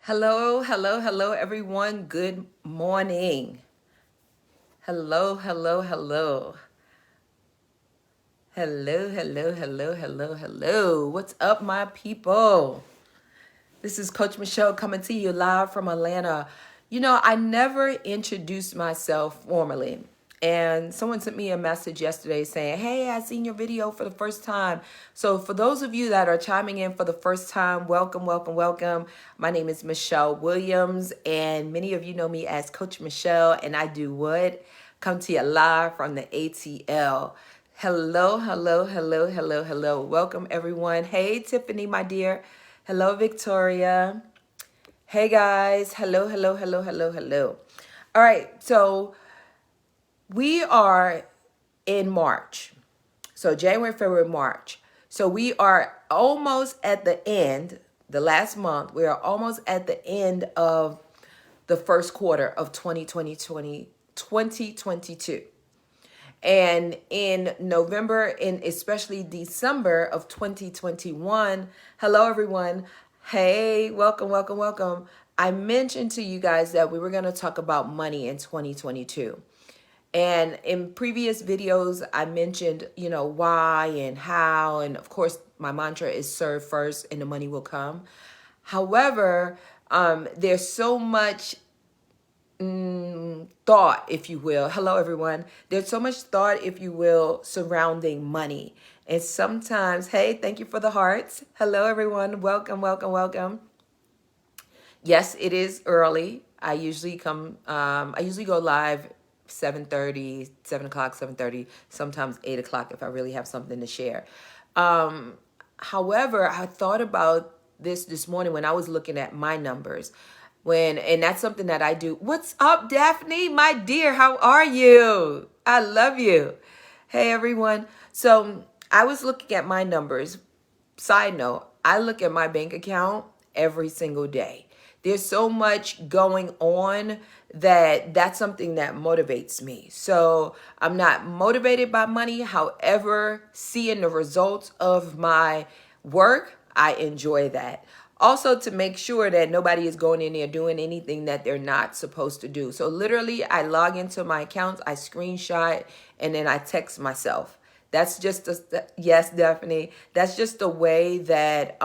Hello, hello, hello, everyone. Good morning. Hello, hello, hello. Hello, hello, hello, hello, hello. What's up, my people? This is Coach Michele coming to you live from Atlanta. I never introduced myself formally. And someone sent me a message yesterday saying, "Hey, I seen your video for the first time." So for those of you that are chiming in for the first time, welcome, welcome, welcome. My name is Michele Williams, and many of you know me as Coach Michele, and I do what? Come to you live from the ATL. Hello, hello, hello, hello, hello. Welcome, everyone. Hey, Tiffany, my dear. Hello, Victoria. Hey, guys. Hello, hello, hello, hello, hello. All right. So we are in March. So January, February, March. So we are almost at the end, the last month. We are almost at the end of the first quarter of 2022. And in November and especially December of 2021, hello everyone. Hey, welcome, welcome, welcome. I mentioned to you guys that we were going to talk about money in 2022. And in previous videos, I mentioned, why and how. And of course, my mantra is serve first and the money will come. However, there's so much thought, if you will. Hello, everyone. There's so much thought, if you will, surrounding money. And sometimes, hey, thank you for the hearts. Hello, everyone. Welcome, welcome, welcome. Yes, it is early. I usually go live 7:30, 7 o'clock, 7:30, sometimes 8 o'clock if I really have something to share. However, I thought about this morning when I was looking at my numbers. And that's something that I do. What's up, Daphne? My dear, how are you? I love you. Hey, everyone. So I was looking at my numbers. Side note, I look at my bank account every single day. There's so much going on that's something that motivates me. So I'm not motivated by money. However, seeing the results of my work, I enjoy that. Also, to make sure that nobody is going in there doing anything that they're not supposed to do. So literally, I log into my accounts, I screenshot, and then I text myself. That's just yes, Daphne. That's just the way that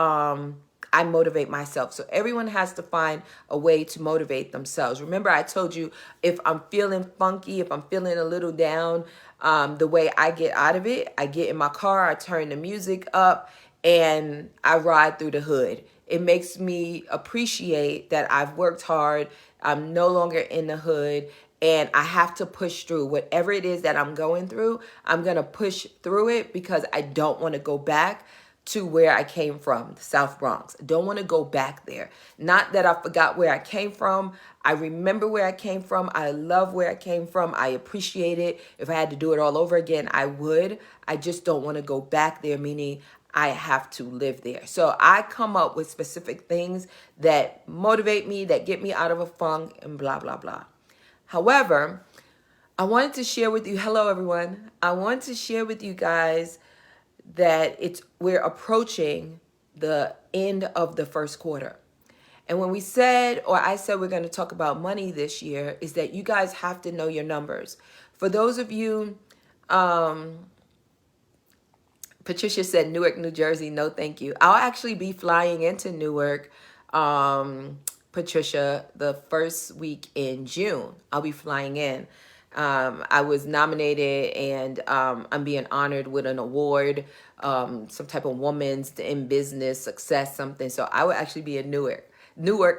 I motivate myself. So everyone has to find a way to motivate themselves. Remember, I told you, if I'm feeling funky, if I'm feeling a little down, the way I get out of it, I get in my car, I turn the music up, and I ride through the hood. It makes me appreciate that I've worked hard. I'm no longer in the hood, and I have to push through whatever it is that I'm going through. I'm going to push through it because I don't want to go back to where I came from, the South Bronx. I don't want to go back there. Not that I forgot where I came from. I remember where I came from. I love where I came from. I appreciate it. If I had to do it all over again, I would. I just don't want to go back there, meaning I have to live there. So I come up with specific things that motivate me, that get me out of a funk, and blah, blah, blah. However, I wanted to share with you, hello everyone. I want to share with you guys that we're approaching the end of the first quarter. And when I said we're going to talk about money this year, is that you guys have to know your numbers. For those of you, Patricia said Newark, New Jersey. No, thank you. I'll actually be flying into Newark, Patricia, the first week in June. I'll be flying in. I was nominated, and I'm being honored with an award, some type of woman's in business success, something. So I will actually be in Newark,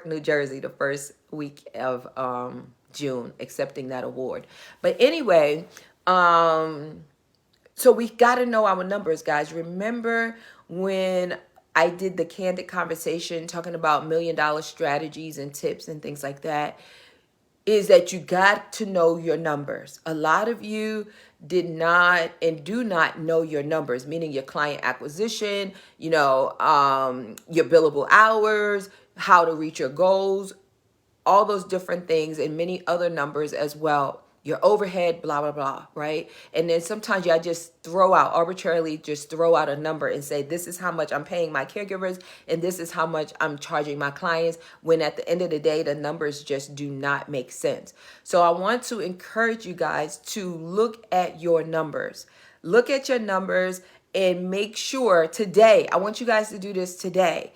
New Jersey, the first week of June, accepting that award. But anyway, so we got to know our numbers, guys. Remember when I did the candid conversation talking about $1 million strategies and tips and things like that? Is that you got to know your numbers. A lot of you did not and do not know your numbers, meaning your client acquisition, your billable hours, how to reach your goals, all those different things, and many other numbers as well. your overhead, blah, blah, blah, right? And then sometimes I just arbitrarily just throw out a number and say, this is how much I'm paying my caregivers and this is how much I'm charging my clients, when at the end of the day, the numbers just do not make sense. So I want to encourage you guys to look at your numbers. Look at your numbers and make sure today, I want you guys to do this today,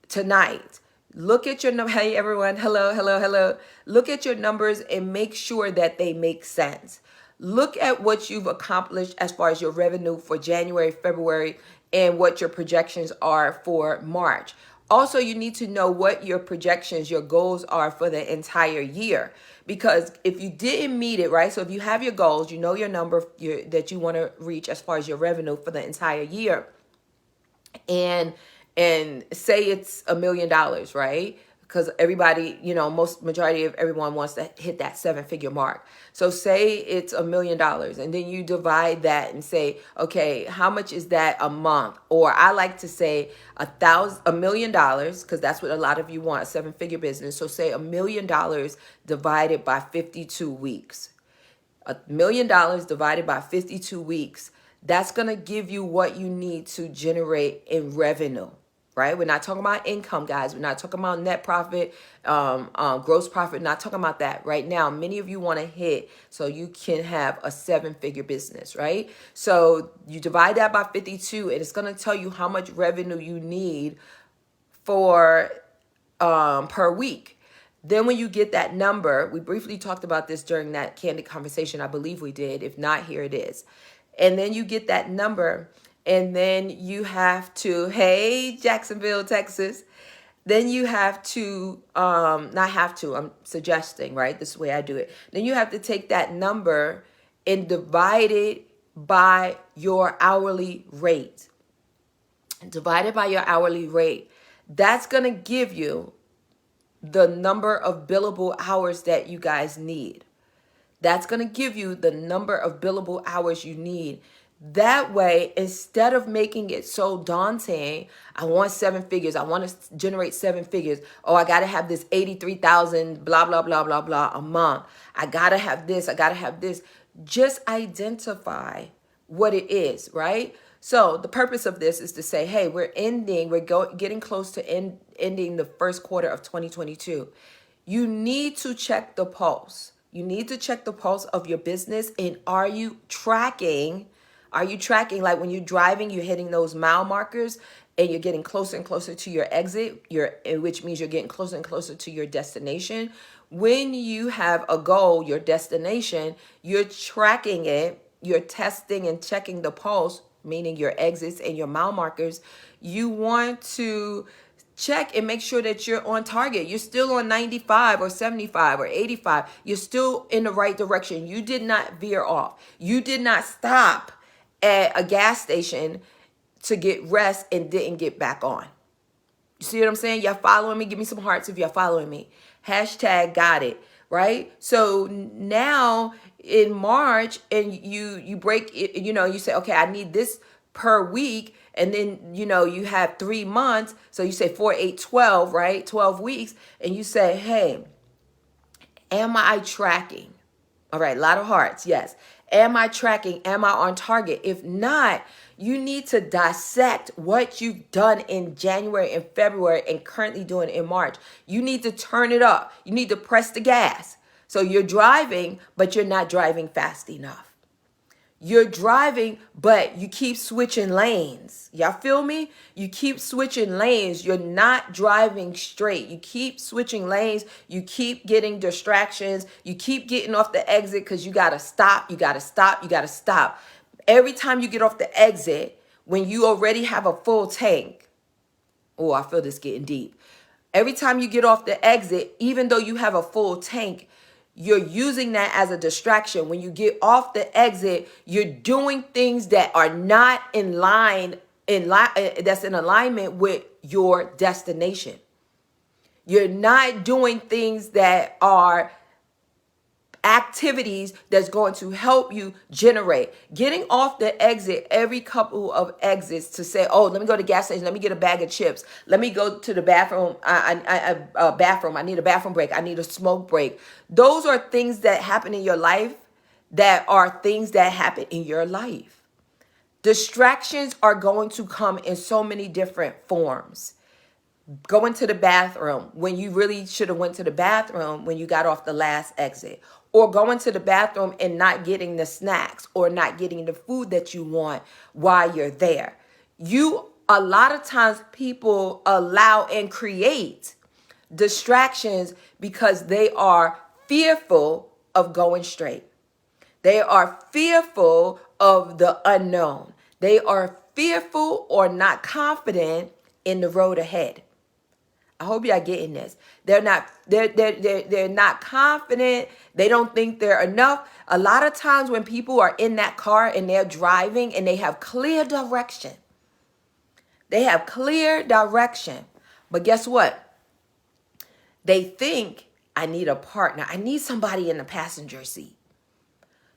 tonight. Look at your number. Hey, everyone. Hello, hello, hello. Look at your numbers and make sure that they make sense. Look at what you've accomplished as far as your revenue for January, February, and what your projections are for March. Also, you need to know what your projections, your goals are for the entire year. Because if you didn't meet it, right? So if you have your goals, you know your number that you want to reach as far as your revenue for the entire year. And say it's $1 million, right? Because everybody, majority of everyone wants to hit that 7-figure mark. So say it's $1 million, and then you divide that and say, okay, how much is that a month? Or I like to say $1 million, because that's what a lot of you want, a 7-figure business. So say $1 million divided by 52 weeks. $1 million divided by 52 weeks. That's going to give you what you need to generate in revenue, right? We're not talking about income, guys. We're not talking about net profit, gross profit. Not talking about that right now. Many of you want to hit so you can have a 7-figure business, right? So you divide that by 52 and it's going to tell you how much revenue you need for per week. Then when you get that number, we briefly talked about this during that candid conversation. I believe we did. If not, here it is. And then you get that number, and then you have to, hey, Jacksonville, Texas. Then you have to, not have to, I'm suggesting, right? This is the way I do it. Then you have to take that number and divide it by your hourly rate. Divided by your hourly rate. That's going to give you the number of billable hours that you guys need. That's going to give you the number of billable hours you need. That way, instead of making it so daunting, I want 7 figures. I want to generate 7 figures. Oh, I got to have this 83,000, blah, blah, blah, blah, blah a month. I got to have this. I got to have this. Just identify what it is, right? So the purpose of this is to say, hey, we're getting close to ending the first quarter of 2022. You need to check the pulse. You need to check the pulse of your business. And are you tracking? Are you tracking, like when you're driving, you're hitting those mile markers and you're getting closer and closer to your exit, which means you're getting closer and closer to your destination. When you have a goal, your destination, you're tracking it, you're testing and checking the pulse, meaning your exits and your mile markers. You want to check and make sure that you're on target. You're still on 95 or 75 or 85. You're still in the right direction. You did not veer off. You did not stop at a gas station to get rest and didn't get back on. You see what I'm saying? Y'all following me? Give me some hearts if y'all following me. Hashtag got it, right? So now in March, and you break it, you say, okay, I need this per week. And then, you have 3 months. So you say 4, 8, 12, right? 12 weeks. And you say, hey, am I tracking? All right. A lot of hearts. Yes. Am I tracking? Am I on target? If not, you need to dissect what you've done in January and February and currently doing in March. You need to turn it up. You need to press the gas. So you're driving, but you're not driving fast enough. You're driving, but you keep switching lanes. Y'all feel me? You keep switching lanes. You're not driving straight. You keep switching lanes. You keep getting distractions. You keep getting off the exit because you got to stop. You got to stop. You got to stop. Every time you get off the exit, when you already have a full tank. Oh, I feel this getting deep. Every time you get off the exit, even though you have a full tank, you're using that as a distraction. When you get off the exit, you're doing things that are not that's in alignment with your destination. You're not doing things that are activities that's going to help you generate. Getting off the exit every couple of exits to say, oh, let me go to the gas station. Let me get a bag of chips. Let me go to the bathroom. I need a bathroom break. I need a smoke break. Those are things that happen in your life that are things that happen in your life. Distractions are going to come in so many different forms. Going to the bathroom when you really should have went to the bathroom when you got off the last exit, or going to the bathroom and not getting the snacks or not getting the food that you want while you're there. A lot of times people allow and create distractions because they are fearful of going straight. They are fearful of the unknown. They are fearful or not confident in the road ahead. I hope y'all getting this. They're not confident. They don't think they're enough. A lot of times when people are in that car and they're driving and they have clear direction. But guess what? They think, I need a partner. I need somebody in the passenger seat.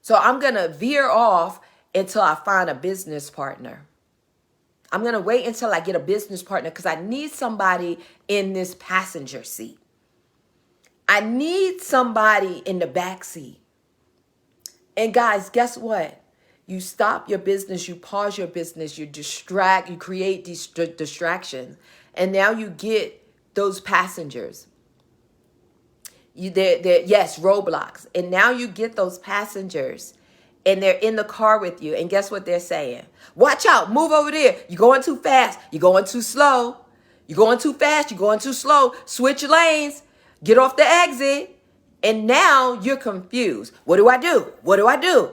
So I'm going to veer off until I find a business partner. I'm going to wait until I get a business partner because I need somebody in this passenger seat. I need somebody in the back seat. And guys, guess what? You stop your business, you pause your business, you create these distractions. And now you get those passengers. Yes, roadblocks. And now you get those passengers and they're in the car with you. And guess what they're saying? Watch out, move over there. You're going too fast. You're going too slow. You're going too fast. You're going too slow. Switch lanes. Get off the exit. And now you're confused. What do I do? What do I do?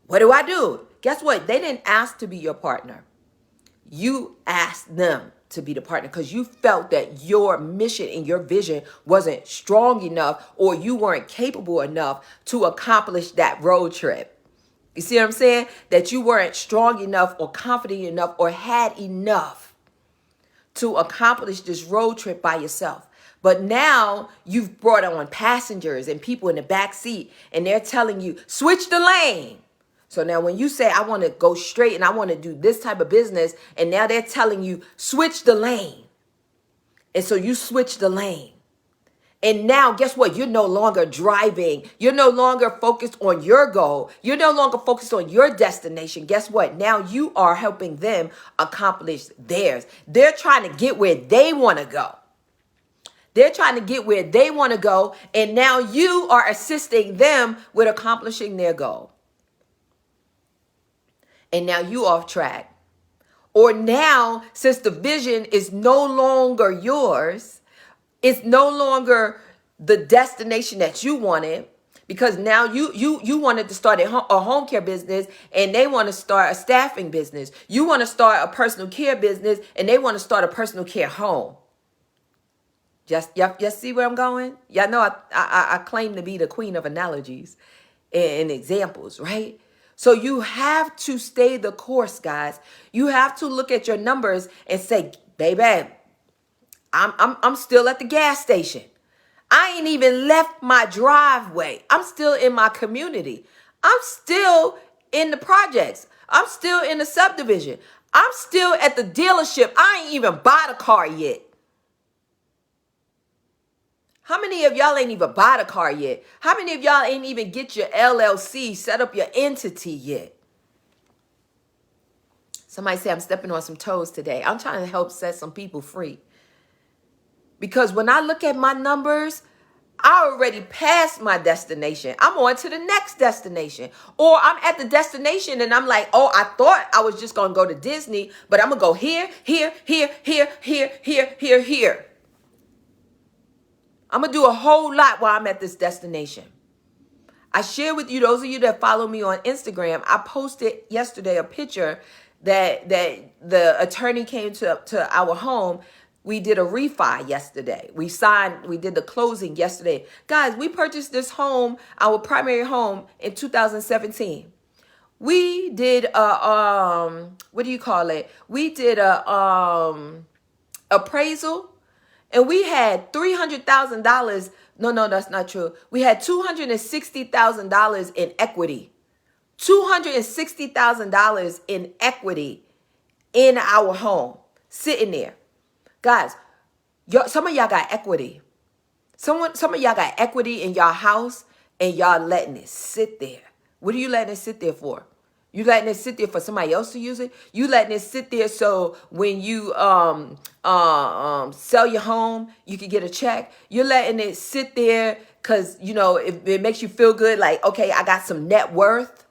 What do I do? Guess what? They didn't ask to be your partner. You asked them to be the partner because you felt that your mission and your vision wasn't strong enough or you weren't capable enough to accomplish that road trip. You see what I'm saying? That you weren't strong enough or confident enough or had enough to accomplish this road trip by yourself. But now you've brought on passengers and people in the back seat and they're telling you, switch the lane. So now when you say, I want to go straight and I want to do this type of business, and now they're telling you, switch the lane. And so you switch the lane. And now, guess what? You're no longer driving. You're no longer focused on your goal. You're no longer focused on your destination. Guess what? Now you are helping them accomplish theirs. They're trying to get where they want to go. And now you are assisting them with accomplishing their goal. And now you off track. Or now, since the vision is no longer yours, it's no longer the destination that you wanted, because now you wanted to start a home care business and they want to start a staffing business. You want to start a personal care business and they want to start a personal care home. Y'all see where I'm going? Y'all know I claim to be the queen of analogies and examples, right? So you have to stay the course, guys. You have to look at your numbers and say, baby, I'm still at the gas station. I ain't even left my driveway. I'm still in my community. I'm still in the projects. I'm still in the subdivision. I'm still at the dealership. I ain't even bought a car yet. How many of y'all ain't even bought a car yet? How many of y'all ain't even get your LLC, set up your entity yet? Somebody say I'm stepping on some toes today. I'm trying to help set some people free. Because when I look at my numbers, I already passed my destination. I'm on to the next destination. Or I'm at the destination and I'm like, oh, I thought I was just going to go to Disney, but I'm going to go here. I'm going to do a whole lot while I'm at this destination. I shared with you, those of you that follow me on Instagram, I posted yesterday a picture that the attorney came to our home. We did a refi yesterday. We did the closing yesterday. Guys, we purchased this home, our primary home, in 2017. We did what do you call it? We did a appraisal, And we had $300,000. No, that's not true. We had $260,000 in equity. $260,000 in equity in our home, sitting there. Guys, some of y'all got equity. Some of y'all got equity in y'all house and y'all letting it sit there. What are you letting it sit there for? You letting it sit there for somebody else to use it? You letting it sit there so when you sell your home, you can get a check? You're letting it sit there because, you know, it makes you feel good. Like, okay, I got some net worth.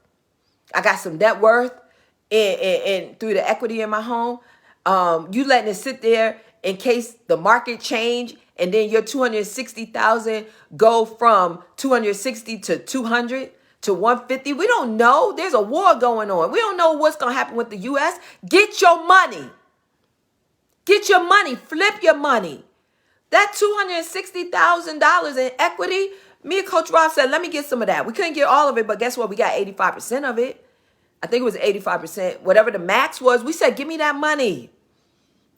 I got some net worth and through the equity in my home. You letting it sit there in case the market change and then your 260,000 go from 260 to 200 to 150. We don't know. There's a war going on. We don't know what's going to happen with the U.S. Get your money. Get your money. Flip your money. That $260,000 in equity, me and Coach Rob said, let me get some of that. We couldn't get all of it, but guess what? We got 85% of it. I think it was 85%. Whatever the max was, we said, give me that money.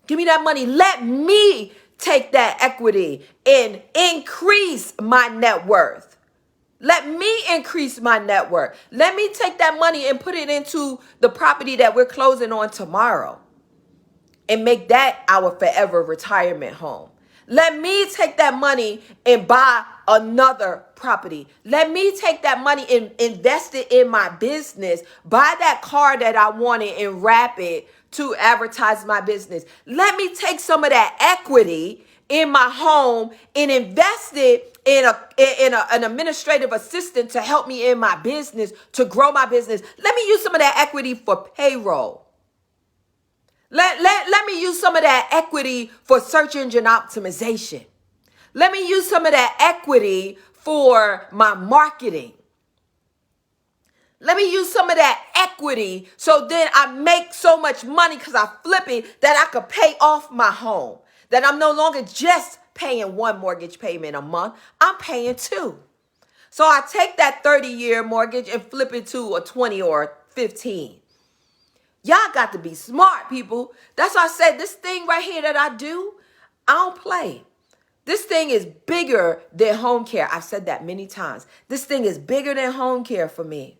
Give me that money. Let me take that equity and increase my net worth. Let me increase my net worth. Let me take that money and put it into the property that we're closing on tomorrow and make that our forever retirement home. Let me take that money and buy another property. Let me take that money and invest it in my business. Buy that car that I wanted and wrap it to advertise my business. Let me take some of that equity in my home and invest it in an administrative assistant to help me in my business, to grow my business. Let me use some of that equity for payroll. Let me use some of that equity for search engine optimization. Let me use some of that equity for my marketing. Let me use some of that equity so then I make so much money because I flip it that I could pay off my home. That I'm no longer just paying one mortgage payment a month. I'm paying two. So I take that 30-year mortgage and flip it to a 20 or 15. Y'all got to be smart, people. That's why I said this thing right here that I do, I don't play. This thing is bigger than home care. I've said that many times. This thing is bigger than home care for me.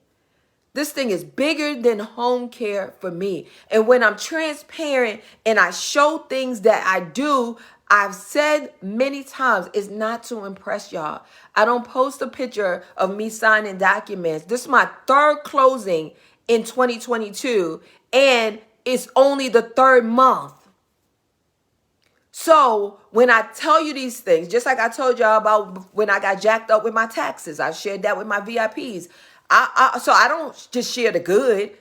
This thing is bigger than home care for me. And when I'm transparent and I show things that I do, I've said many times, it's not to impress y'all. I don't post a picture of me signing documents. This is my third closing in 2022, and it's only the third month. So when I tell you these things, just like I told y'all about when I got jacked up with my taxes, I shared that with my VIPs. So I don't just share the good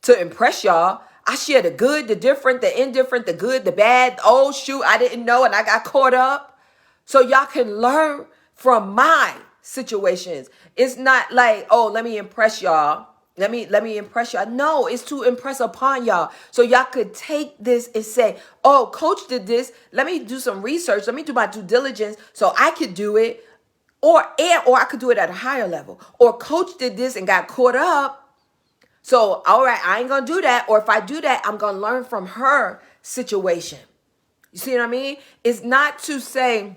to impress y'all. I share the good, the different, the indifferent, the good, the bad. Oh, shoot, I didn't know and I got caught up. So y'all can learn from my situations. It's not like, oh, let me impress y'all. Let me impress y'all. No, it's to impress upon y'all. So y'all could take this and say, oh, coach did this. Let me do some research. Let me do my due diligence so I could do it. Or I could do it at a higher level. Or coach did this and got caught up. So, all right, I ain't going to do that. Or if I do that, I'm going to learn from her situation. You see what I mean? It's not to say,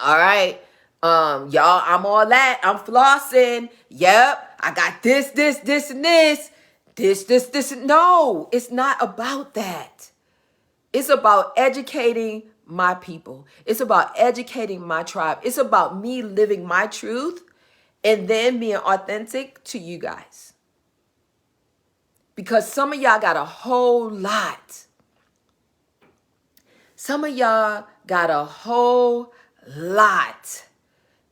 all right, y'all, I'm all that. I'm flossing. Yep, I got this, and this. This. No, it's not about that. It's about educating my people. It's about educating my tribe. It's about me living my truth and then being authentic to you guys. Because some of y'all got a whole lot. Some of y'all got a whole lot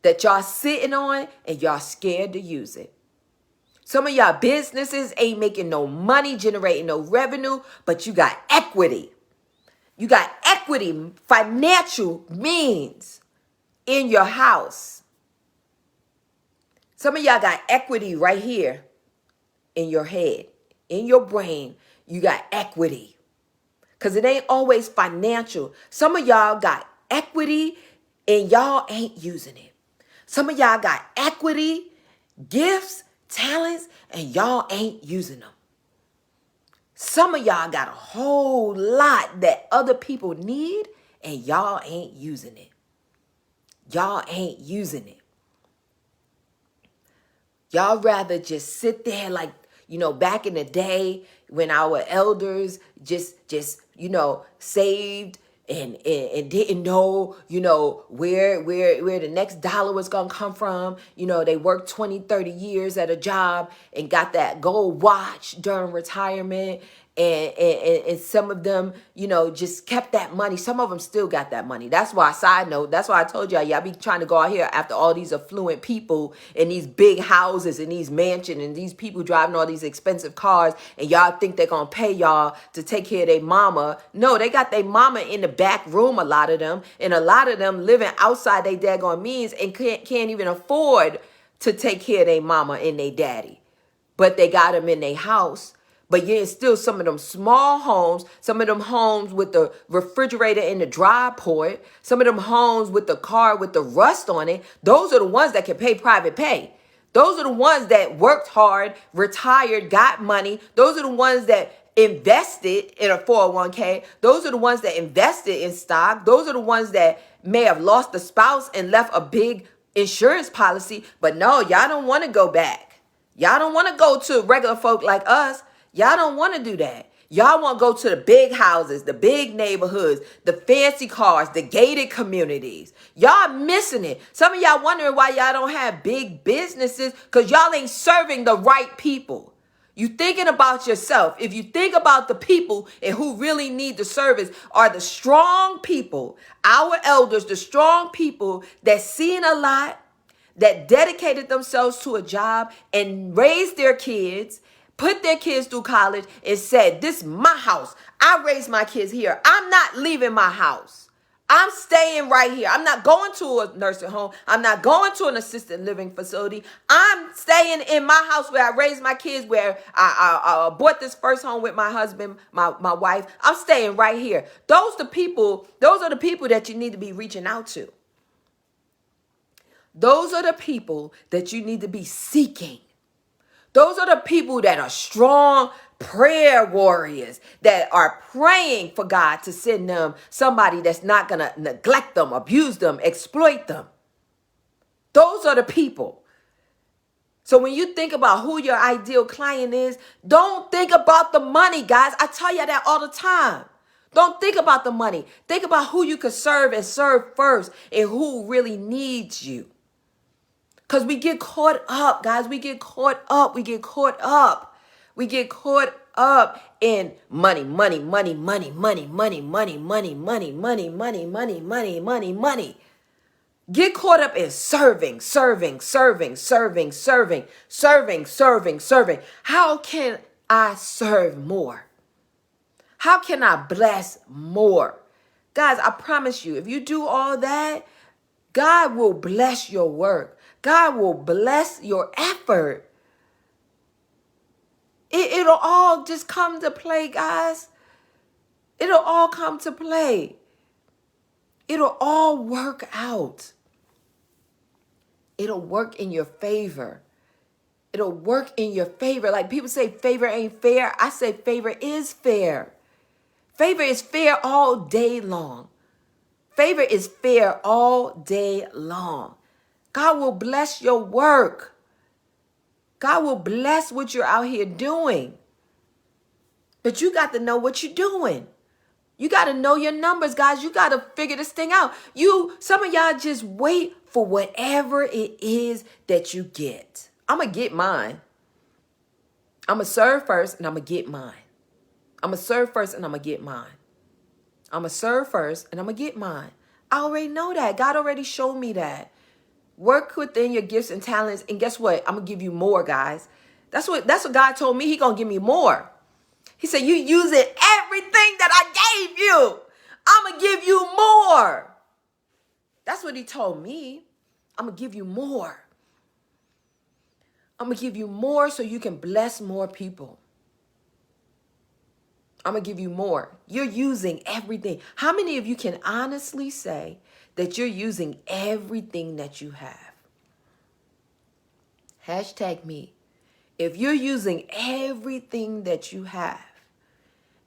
that y'all sitting on and y'all scared to use it. Some of y'all businesses ain't making no money, generating no revenue, but you got equity. You got equity, financial means in your house. Some of y'all got equity right here in your head, in your brain. You got equity because it ain't always financial. Some of y'all got equity and y'all ain't using it. Some of y'all got equity, gifts, talents, and y'all ain't using them. Some of y'all got a whole lot that other people need and y'all ain't using it. Y'all ain't using it. Y'all rather just sit there like, back in the day when our elders just saved and didn't know, where the next dollar was going to come from. They worked 20, 30 years at a job and got that gold watch during retirement. And some of them, just kept that money. Some of them still got that money. That's why, side note, that's why I told y'all be trying to go out here after all these affluent people in these big houses and these mansions and these people driving all these expensive cars, and y'all think they're going to pay y'all to take care of their mama. No, they got their mama in the back room, a lot of them, and a lot of them living outside their daggone means and can't even afford to take care of their mama and their daddy. But they got them in their house. But yeah, it's still some of them small homes, some of them homes with the refrigerator in the dry port, some of them homes with the car with the rust on it. Those are the ones that can pay private pay. Those are the ones that worked hard, retired, got money. Those are the ones that invested in a 401k. Those are the ones that invested in stock. Those are the ones that may have lost a spouse and left a big insurance policy. But no, y'all don't want to go back. Y'all don't want to go to regular folk like us. Y'all don't want to do that. Y'all want to go to the big houses, the big neighborhoods, the fancy cars, the gated communities. Y'all missing it. Some of y'all wondering why y'all don't have big businesses because y'all ain't serving the right people. You thinking about yourself. If you think about the people and who really need the service are the strong people, our elders, the strong people that seen a lot, that dedicated themselves to a job and raised their kids, put their kids through college and said, this is my house. I raised my kids here. I'm not leaving my house. I'm staying right here. I'm not going to a nursing home. I'm not going to an assisted living facility. I'm staying in my house where I raised my kids, where I bought this first home with my husband, my wife. I'm staying right here. Those are the people that you need to be reaching out to. Those are the people that you need to be seeking. Those are the people that are strong prayer warriors, that are praying for God to send them somebody that's not going to neglect them, abuse them, exploit them. Those are the people. So when you think about who your ideal client is, don't think about the money, guys. I tell you that all the time. Don't think about the money. Think about who you could serve and serve first and who really needs you. Because we get caught up, guys. We get caught up. We get caught up. We get caught up in money, money, money, money, money, money, money, money, money, money, money, money, money, money, money. Get caught up in serving, serving, serving, serving, serving, serving, serving, serving. How can I serve more? How can I bless more? Guys, I promise you, if you do all that, God will bless your work. God will bless your effort. It'll all just come to play, guys. It'll all come to play. It'll all work out. It'll work in your favor. It'll work in your favor. Like people say favor ain't fair. I say favor is fair. Favor is fair all day long. Favor is fair all day long. God will bless your work. God will bless what you're out here doing. But you got to know what you're doing. You got to know your numbers, guys. You got to figure this thing out. Some of y'all just wait for whatever it is that you get. I'm going to get mine. I'm going to serve first and I'm going to get mine. I'm going to serve first and I'm going to get mine. I'm going to serve first and I'm going to get mine. I already know that. God already showed me that. Work within your gifts and talents. And guess what? I'm going to give you more, guys. That's what God told me. He going to give me more. He said, you using everything that I gave you. I'm going to give you more. That's what he told me. I'm going to give you more. I'm going to give you more so you can bless more people. I'm going to give you more. You're using everything. How many of you can honestly say that you're using everything that you have? Hashtag me. If you're using everything that you have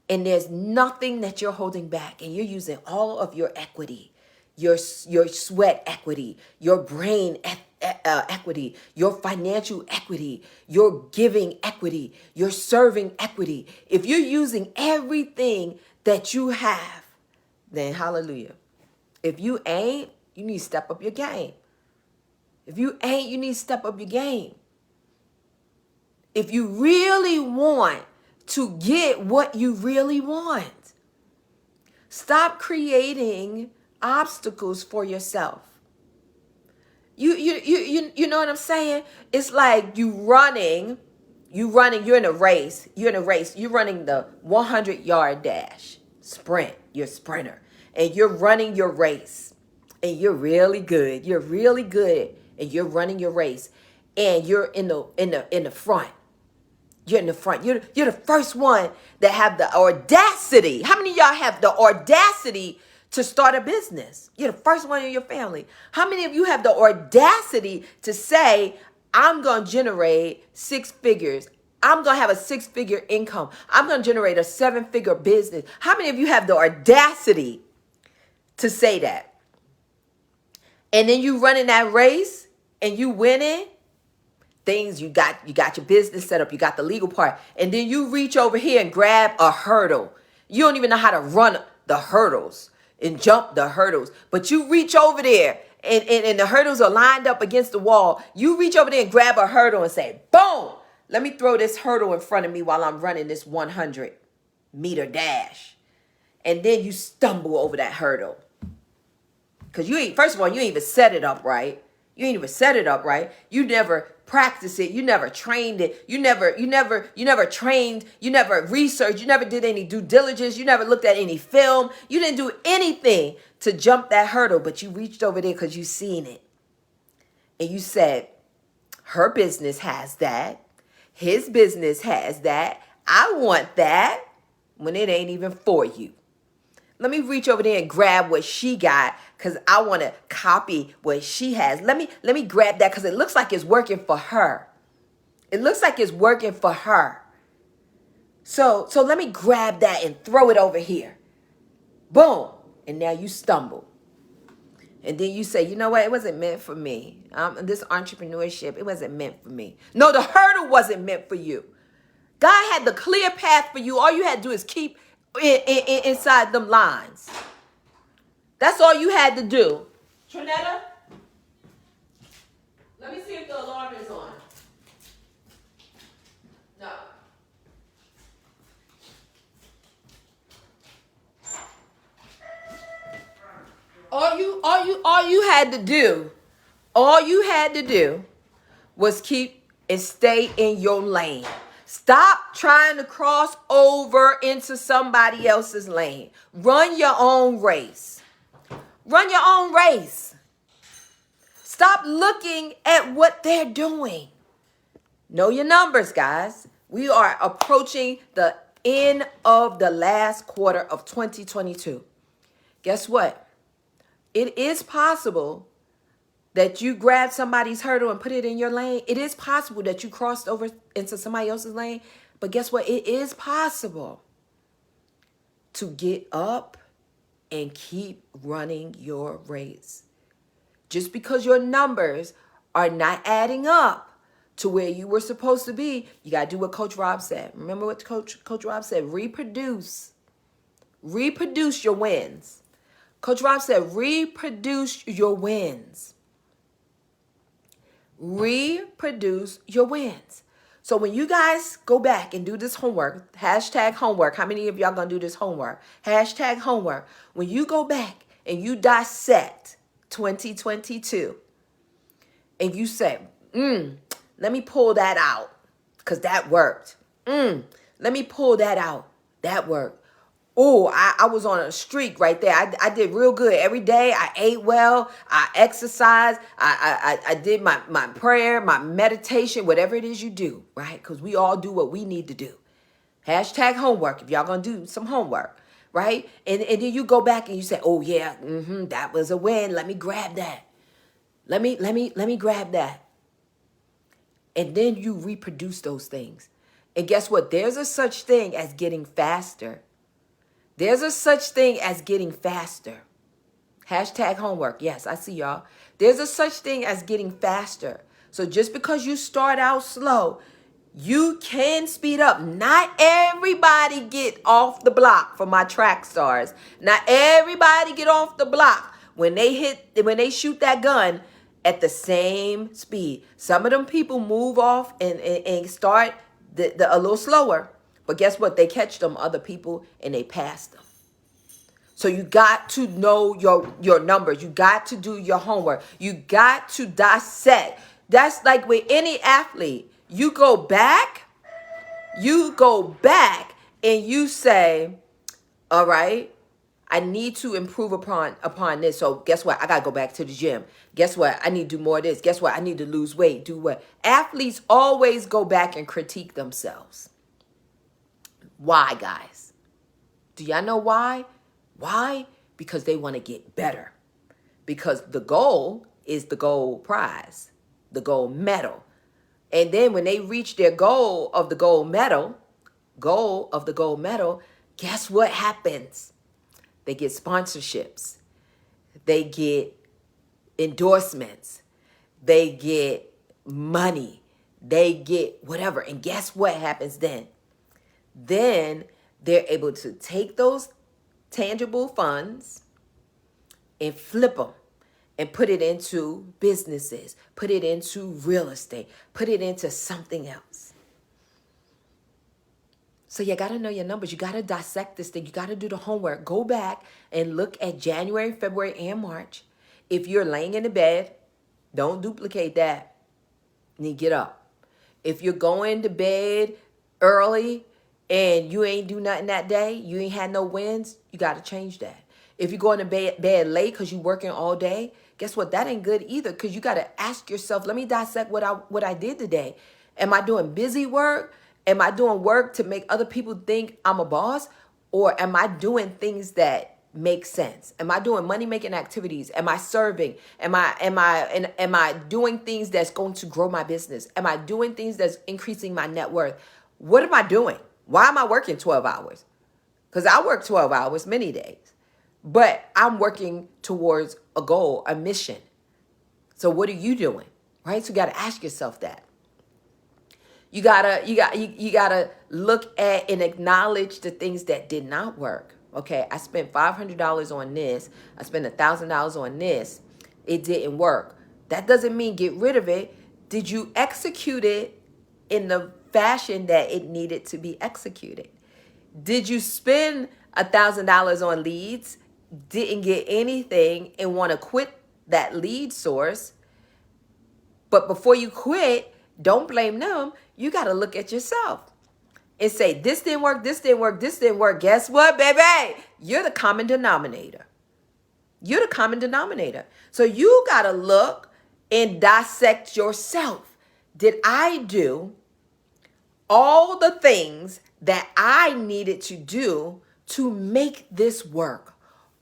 and there's nothing that you're holding back, and you're using all of your equity, your sweat equity, your brain equity, your financial equity, your giving equity, your serving equity. If you're using everything that you have, then hallelujah. If you ain't, you need to step up your game. If you ain't, you need to step up your game. If you really want to get what you really want, stop creating obstacles for yourself. You know what I'm saying? It's like you're in a race. You're running the 100-yard dash, sprint, you're a sprinter, and you're running your race, and you're really good. You're really good, and you're running your race, and you're in the front. You're in the front. You're the first one that have the audacity. How many of y'all have the audacity to start a business? You're the first one in your family. How many of you have the audacity to say, I'm going to generate 6 figures. I'm going to have a 6-figure income. I'm going to generate a 7-figure business. How many of you have the audacity to say that? And then you running that race and you winning. Things you got your business set up, you got the legal part, and then you reach over here and grab a hurdle. You don't even know how to run the hurdles and jump the hurdles, but you reach over there and the hurdles are lined up against the wall. You reach over there and grab a hurdle and say, boom, let me throw this hurdle in front of me while I'm running this 100-meter dash. And then you stumble over that hurdle. Because first of all, you ain't even set it up right. You ain't even set it up right. You never practiced it. You never trained it. You never trained. You never researched. You never did any due diligence. You never looked at any film. You didn't do anything to jump that hurdle, but you reached over there because you seen it. And you said, her business has that. His business has that. I want that, when it ain't even for you. Let me reach over there and grab what she got because I want to copy what she has. Let me grab that because it looks like it's working for her. It looks like it's working for her. So let me grab that and throw it over here. Boom. And now you stumble. And then you say, you know what? It wasn't meant for me. This entrepreneurship, it wasn't meant for me. No, the hurdle wasn't meant for you. God had the clear path for you. All you had to do is keep inside them lines. That's all you had to do. Trinetta, let me see if the alarm is on. No. All you had to do was keep and stay in your lane. Stop trying to cross over into somebody else's lane. Run your own race. Run your own race. Stop looking at what they're doing. Know your numbers, guys. We are approaching the end of the last quarter of 2022. Guess what? It is possible that you grabbed somebody's hurdle and put it in your lane. It is possible that you crossed over into somebody else's lane. But guess what? It is possible to get up and keep running your race. Just because your numbers are not adding up to where you were supposed to be, you got to do what Coach Rob said. Remember what Coach Rob said? Reproduce. Reproduce your wins. Coach Rob said, reproduce your wins. Reproduce your wins. So when you guys go back and do this homework, hashtag homework. How many of y'all gonna do this homework? Hashtag homework. When you go back and you dissect 2022 and you say, let me pull that out because that worked. Let me pull that out. That worked. Oh, I was on a streak right there. I did real good every day. I ate well. I exercised. I did my prayer, my meditation, whatever it is you do, right? Because we all do what we need to do. Hashtag homework if y'all gonna do some homework, right? And then you go back and you say, oh yeah, that was a win. Let me grab that. Let me grab that. And then you reproduce those things. And guess what? There's a such thing as getting faster. There's a such thing as getting faster. Hashtag homework. Yes, I see y'all. There's a such thing as getting faster. So just because you start out slow, you can speed up. Not everybody get off the block for my track stars. Not everybody get off the block when they shoot that gun at the same speed. Some of them people move off and start a little slower. But guess what? They catch them other people and they pass them. So you got to know your numbers. You got to do your homework. You got to dissect. That's like with any athlete. You go back and you say, all right, I need to improve upon this. So guess what? I got to go back to the gym. Guess what? I need to do more of this. Guess what? I need to lose weight. Do what? Athletes always go back and critique themselves. Why, guys? Do y'all know why? Why? Because they want to get better. Because the goal is the gold prize, the gold medal. And then when they reach their goal of the gold medal, guess what happens? They get sponsorships. They get endorsements. They get money. They get whatever. And guess what happens then? Then they're able to take those tangible funds and flip them and put it into businesses, put it into real estate, put it into something else. So you got to know your numbers. You got to dissect this thing. You got to do the homework. Go back and look at January, February, and March. If you're laying in the bed, don't duplicate that. You need to get up. If you're going to bed early and you ain't do nothing that day, you ain't had no wins, you got to change that. If you're going to bed late because you're working all day, guess what? That ain't good either, because you got to ask yourself, let me dissect what I did today. Am I doing busy work? Am I doing work to make other people think I'm a boss? Or am I doing things that make sense? Am I doing money-making activities? Am I serving? Am I doing things that's going to grow my business? Am I doing things that's increasing my net worth? What am I doing? Why am I working 12 hours? Because I work 12 hours many days. But I'm working towards a goal, a mission. So what are you doing? Right? So you got to ask yourself that. You gotta look at and acknowledge the things that did not work. Okay, I spent $500 on this. I spent $1,000 on this. It didn't work. That doesn't mean get rid of it. Did you execute it in the fashion that it needed to be executed? Did you spend $1,000 on leads, didn't get anything, and want to quit that lead source? But before you quit, don't blame them. You got to look at yourself and say, this didn't work, this didn't work, this didn't work. Guess what, baby? You're the common denominator. You're the common denominator. So you got to look and dissect yourself. Did I do all the things that I needed to do to make this work?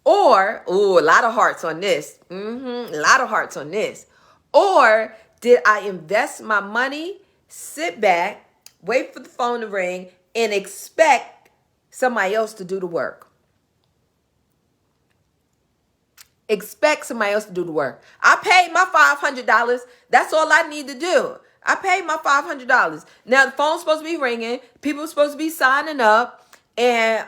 Or, a lot of hearts on this. A lot of hearts on this. Or did I invest my money, sit back, wait for the phone to ring, and expect somebody else to do the work? Expect somebody else to do the work. I paid my $500. That's all I need to do. I paid my $500. Now the phone's supposed to be ringing. People are supposed to be signing up. And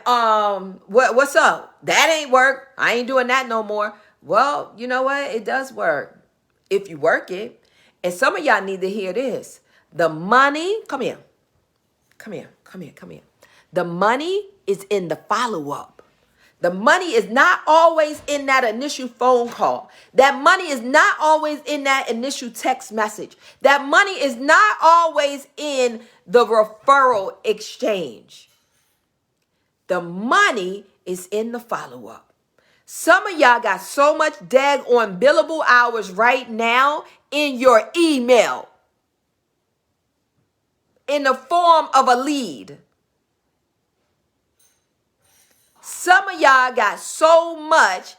what's up? That ain't work. I ain't doing that no more. Well, you know what? It does work if you work it. And some of y'all need to hear this. The money, come here. The money is in the follow-up. The money is not always in that initial phone call. That money is not always in that initial text message. That money is not always in the referral exchange. The money is in the follow-up. Some of y'all got so much daggone billable hours right now in your email in the form of a lead. Some of y'all got so much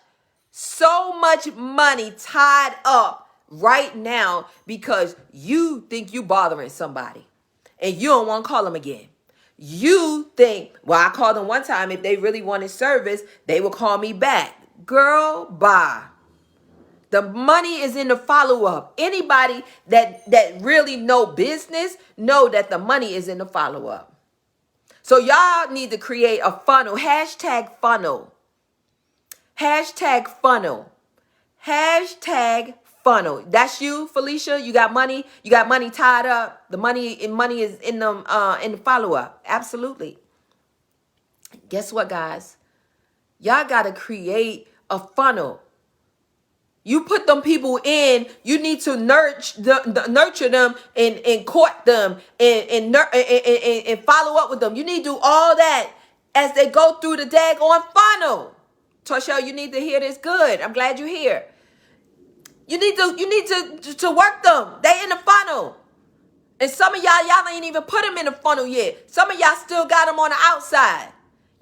money tied up right now because you think you bothering somebody and you don't want to call them again. You think, well, I called them one time. If they really wanted service, they would call me back. Girl, bye. The money is in the follow-up. Anybody that really know business know that the money is in the follow-up. So y'all need to create a funnel. Hashtag funnel. Hashtag funnel. Hashtag funnel. That's you, Felicia. You got money. You got money tied up. The money is in the follow-up. Absolutely. Guess what, guys? Y'all got to create a funnel. You put them people in, you need to nurture them and court them and follow up with them. You need to do all that as they go through the daggone funnel. Toshelle, you need to hear this good. I'm glad you're here. You need to work them. They in the funnel. And some of y'all ain't even put them in the funnel yet. Some of y'all still got them on the outside.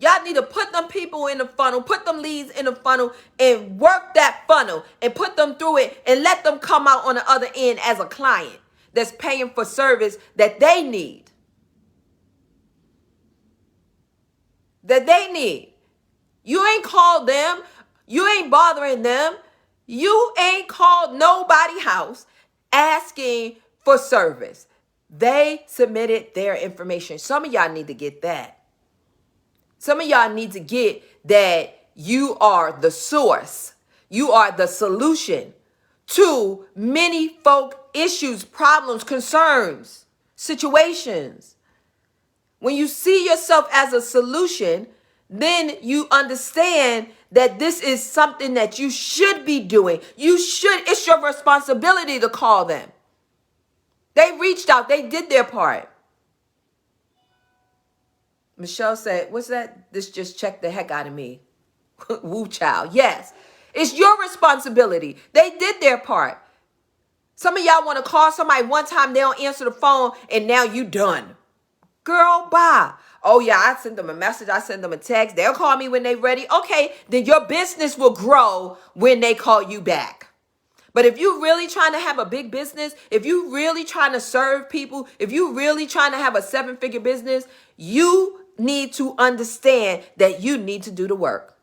Y'all need to put them people in the funnel, put them leads in the funnel and work that funnel and put them through it and let them come out on the other end as a client that's paying for service that they need. You ain't called them. You ain't bothering them. You ain't called nobody house asking for service. They submitted their information. Some of y'all need to get that. Some of y'all need to get that you are the source. You are the solution to many folk issues, problems, concerns, situations. When you see yourself as a solution, then you understand that this is something that you should be doing. It's your responsibility to call them. They reached out. They did their part. Michele said, what's that? This just checked the heck out of me. Woo child. Yes. It's your responsibility. They did their part. Some of y'all want to call somebody one time, they don't answer the phone, and now you done. Girl, bye. Oh, yeah, I sent them a message. I sent them a text. They'll call me when they're ready. Okay, then your business will grow when they call you back. But if you're really trying to have a big business, if you're really trying to serve people, if you're really trying to have a 7-figure business, you need to understand that you need to do the work.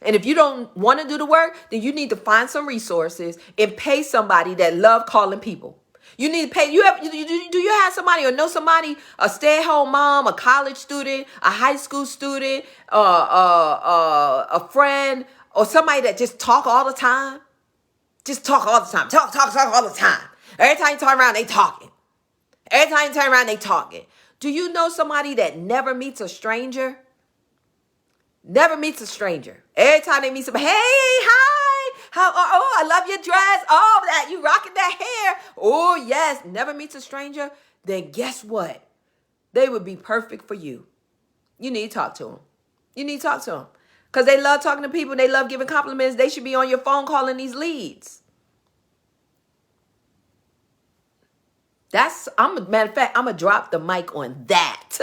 And if you don't want to do the work, then you need to find some resources and pay somebody that love calling people. You need to pay. Do you have somebody or know somebody, a stay-at-home mom, a college student, a high school student, a friend, or somebody that just talk all the time? Just talk all the time. Talk all the time. Every time you turn around, they talking. Every time you turn around, they talking. Do you know somebody that never meets a stranger? Never meets a stranger. Every time they meet somebody, hey, hi. I love your dress. Oh, that you rocking that hair. Oh, yes. Never meets a stranger. Then guess what? They would be perfect for you. You need to talk to them. You need to talk to them. Because they love talking to people. They love giving compliments. They should be on your phone calling these leads. Matter of fact, I'm going to drop the mic on that.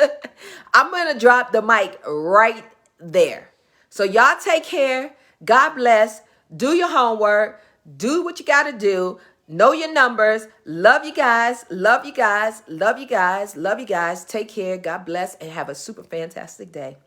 I'm going to drop the mic right there. So y'all take care. God bless. Do your homework. Do what you got to do. Know your numbers. Love you guys. Love you guys. Love you guys. Love you guys. Take care. God bless and have a super fantastic day.